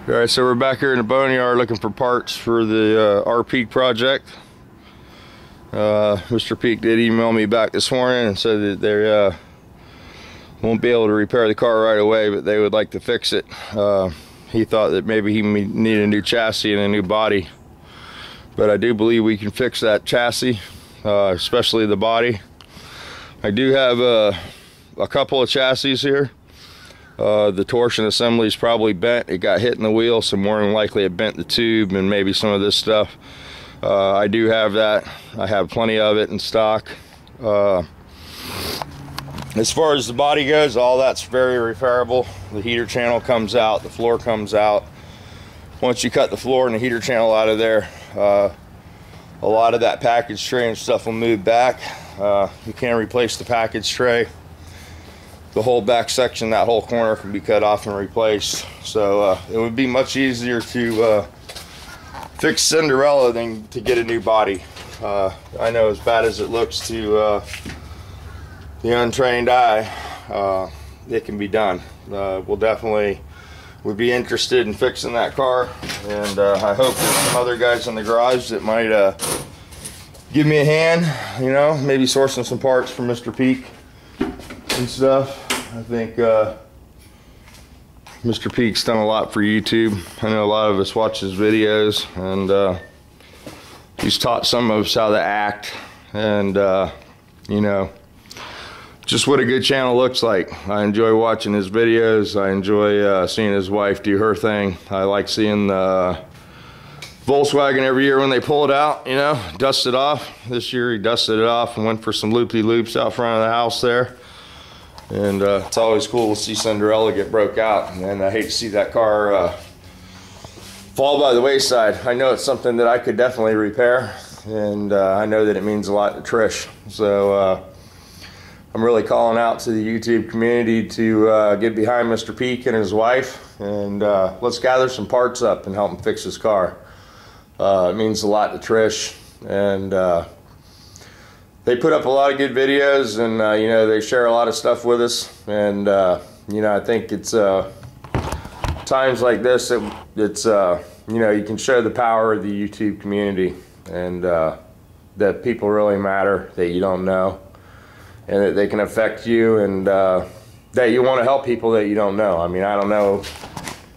Alright, so we're back here in the boneyard looking for parts for the R Peak project. Mr. Peak did email me back this morning and said that they won't be able to repair the car right away, but they would like to fix it. He thought that maybe he needed a new chassis and a new body, but I do believe we can fix that chassis, especially the body. I do have a couple of chassis here. The torsion assembly is probably bent. It got hit in the wheel, so more than likely it bent the tube and maybe some of this stuff. I do have that. I have plenty of it in stock. As far as the body goes, all that's very repairable. The heater channel comes out, the floor comes out. Once you cut the floor and the heater channel out of there, a lot of that package tray and stuff will move back. You can replace the package tray. The whole back section, that whole corner, can be cut off and replaced. So it would be much easier to fix Cinderella than to get a new body. I know, as bad as it looks to the untrained eye, it can be done. We'll definitely would be interested in fixing that car, and I hope there's some other guys in the garage that might give me a hand, you know, maybe sourcing some parts from Mr. Peak and stuff. I think Mr. Peak's done a lot for YouTube. I know a lot of us watch his videos, and he's taught some of us how to act, and you know, just what a good channel looks like. I enjoy watching his videos. I enjoy seeing his wife do her thing. I like seeing the Volkswagen every year when they pull it out, you know, dust it off. This year he dusted it off and went for some loop-de-loops out front of the house there. And it's always cool to see Cinderella get broke out, and I hate to see that car fall by the wayside. I know it's something that I could definitely repair, and I know that it means a lot to Trish. So I'm really calling out to the YouTube community to get behind Mr. Peak and his wife, and let's gather some parts up and help him fix his car. It means a lot to Trish, and they put up a lot of good videos, and you know, they share a lot of stuff with us, and you know, I think it's times like this that it's you know, you can show the power of the YouTube community, and that people really matter, that you don't know, and that they can affect you, and that you want to help people that you don't know. I mean, I don't know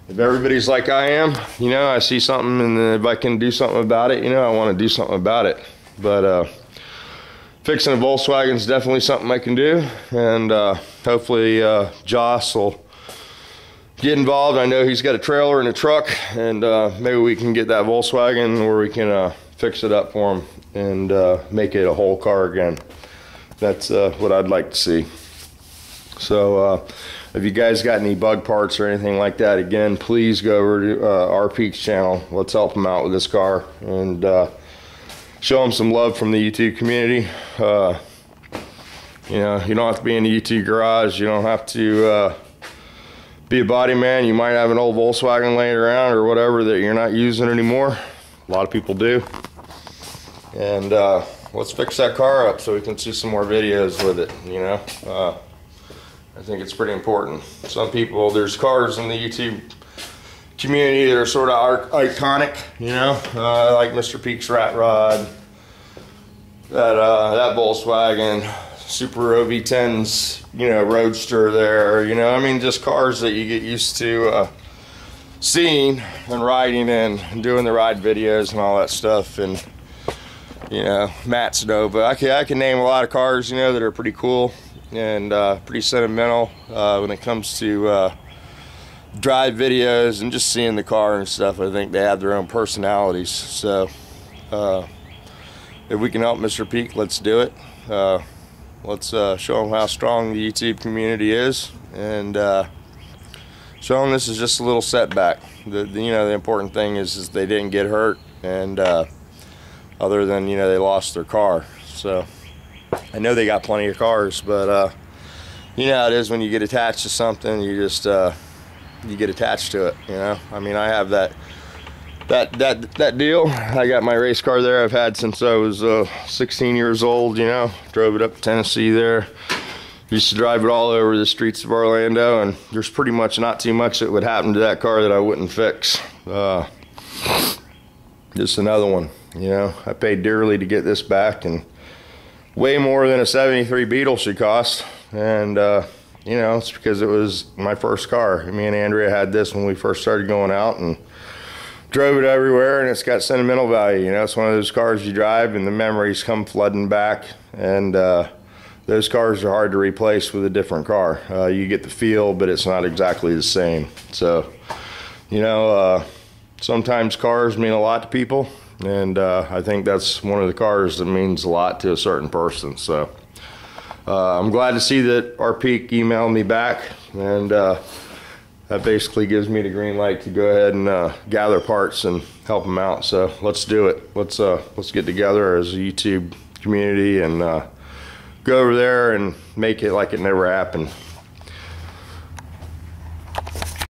if everybody's like I am, you know, I see something, and if I can do something about it, you know, I want to do something about it. But fixing a Volkswagen is definitely something I can do, and hopefully Joss will get involved. I know he's got a trailer and a truck, and maybe we can get that Volkswagen where we can fix it up for him and make it a whole car again. That's what I'd like to see. So if you guys got any bug parts or anything like that, again, please go over to R Peak's channel. Let's help him out with this car, and show them some love from the YouTube community. You know, you don't have to be in the YouTube garage. You don't have to be a body man. You might have an old Volkswagen laying around or whatever that you're not using anymore. A lot of people do. And let's fix that car up so we can see some more videos with it, you know. I think it's pretty important. Some people, there's cars in the YouTube community that are sort of iconic, you know, like Mr. Peak's Rat Rod, that Volkswagen, Super OV10's, you know, Roadster there, you know, I mean, just cars that you get used to seeing and riding in and doing the ride videos and all that stuff. And you know, Matt's Nova. I can name a lot of cars, you know, that are pretty cool and pretty sentimental when it comes to drive videos and just seeing the car and stuff. I think they have their own personalities. So if we can help Mr. Peak, let's do it. Let's show them how strong the YouTube community is, and show them this is just a little setback. You know, the important thing is they didn't get hurt, and other than, you know, they lost their car. So I know they got plenty of cars, but you know how it is when you get attached to something. You just you get attached to it, you know. I mean, I have that deal. I got my race car there. I've had since I was 16 years old, you know. Drove it up to Tennessee there. Used to drive it all over the streets of Orlando, and there's pretty much not too much that would happen to that car that I wouldn't fix. Just another one, you know. I paid dearly to get this back, and way more than a 73 Beetle should cost. And you know, it's because it was my first car. Me and Andrea had this when we first started going out and drove it everywhere, and it's got sentimental value. You know, it's one of those cars you drive and the memories come flooding back, and those cars are hard to replace with a different car. You get the feel, but it's not exactly the same. So, you know, sometimes cars mean a lot to people, and I think that's one of the cars that means a lot to a certain person. So I'm glad to see that our Peak emailed me back, and that basically gives me the green light to go ahead and gather parts and help them out. So let's do it. Let's get together as a YouTube community and go over there and make it like it never happened.